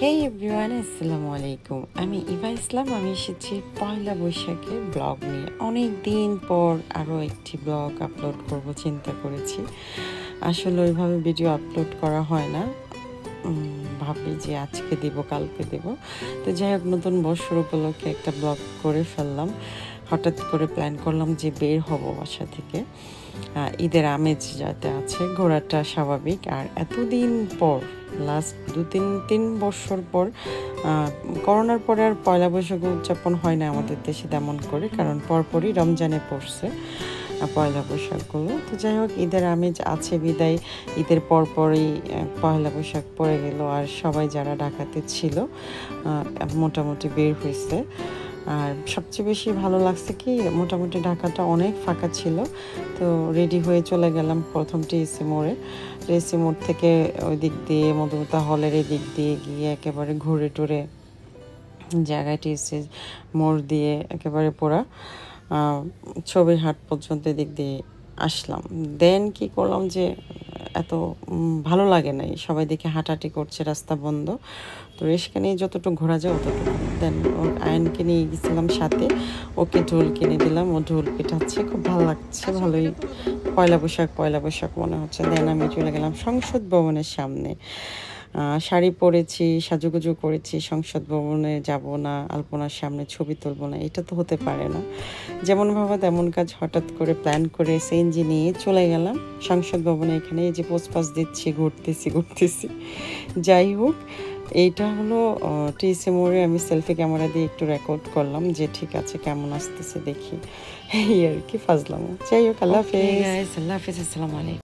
হেই everyone, আসসালামু আলাইকুম। আমি ইভা ইসলাম। আমি এসেছি পয়লা বৈশাখের ব্লগ নিয়ে। অনেক দিন পর আরও একটি ব্লগ আপলোড করব চিন্তা করেছি। আসলে ওইভাবে ভিডিও আপলোড করা হয় না, ভাবি যে আজকে দেব কালকে দেব। তো যাই হোক, নতুন বছর উপলক্ষে একটা ব্লগ করে ফেললাম। হঠাৎ করে প্ল্যান করলাম যে বের হব বাসা থেকে। ঈদের আমেজ যাতে আছে, ঘোরাটা স্বাভাবিক। আর এতদিন পর, লাস্ট তিন বছর পর, করোনার পরে আর পয়লা বৈশাখ উদযাপন হয় না আমাদের দেশে তেমন করে, কারণ পরপরই রমজানে পড়ছে পয়লা বৈশাখগুলো। তো যাই হোক, ঈদের আমেজ আছে বিদায় ঈদের পরপরই পয়লা বৈশাখ পড়ে গেল। আর সবাই যারা ঢাকাতে ছিল মোটামুটি বের হয়েছে। আর সবচেয়ে বেশি ভালো লাগছে কি, মোটামুটি ঢাকাটা অনেক ফাঁকা ছিল। তো রেডি হয়ে চলে গেলাম প্রথম টিএসসি মোড়ে। টিএসসি মোড় থেকে ওই দিক দিয়ে মধুমিতা হলের এই দিক দিয়ে গিয়ে একেবারে ঘুরে টুরে জায়গায় টিএসসি মোড় দিয়ে একেবারে পুরা ছবির হাট পর্যন্ত এদিক দিয়ে আসলাম। দেন কি করলাম যে এত ভালো লাগে নাই, সবাই দেখে হাঁটাহাঁটি করছে, রাস্তা বন্ধ। তো রেশকা নিয়ে যতটুকু ঘোরা যায় অতটুকু। দেন ওর আয়নকে নিয়ে গেছিলাম সাথে, ওকে ঢোল কিনে দিলাম, ও ঢোল পিঠাচ্ছে, খুব ভালো লাগছে, ভালোই পয়লা বৈশাখ মনে হচ্ছে। দেন আমি চলে গেলাম সংসদ ভবনের সামনে। শাড়ি পরেছি, সাজুগুজু করেছি, সংসদ ভবনে যাব না, আলপনার সামনে ছবি তুলবো না, এটা তো হতে পারে না। যেমন ভাবা তেমন কাজ, হঠাৎ করে প্ল্যান করে সিএনজি নিয়ে চলে গেলাম সংসদ ভবনে। এখানে এই যে পোস্ট পাস দিচ্ছি, ঘুরতেছি। যাই হোক, এইটা হলো টিএসসি মোড়ে। আমি সেলফি ক্যামেরা দিয়ে একটু রেকর্ড করলাম যে ঠিক আছে কেমন আসতেছে দেখি, এই আর কি ফাজলাম। যাই হোক, আল্লাহ হাফেজ। আল্লাহ হাফেজ, আসসালামু আলাইকুম।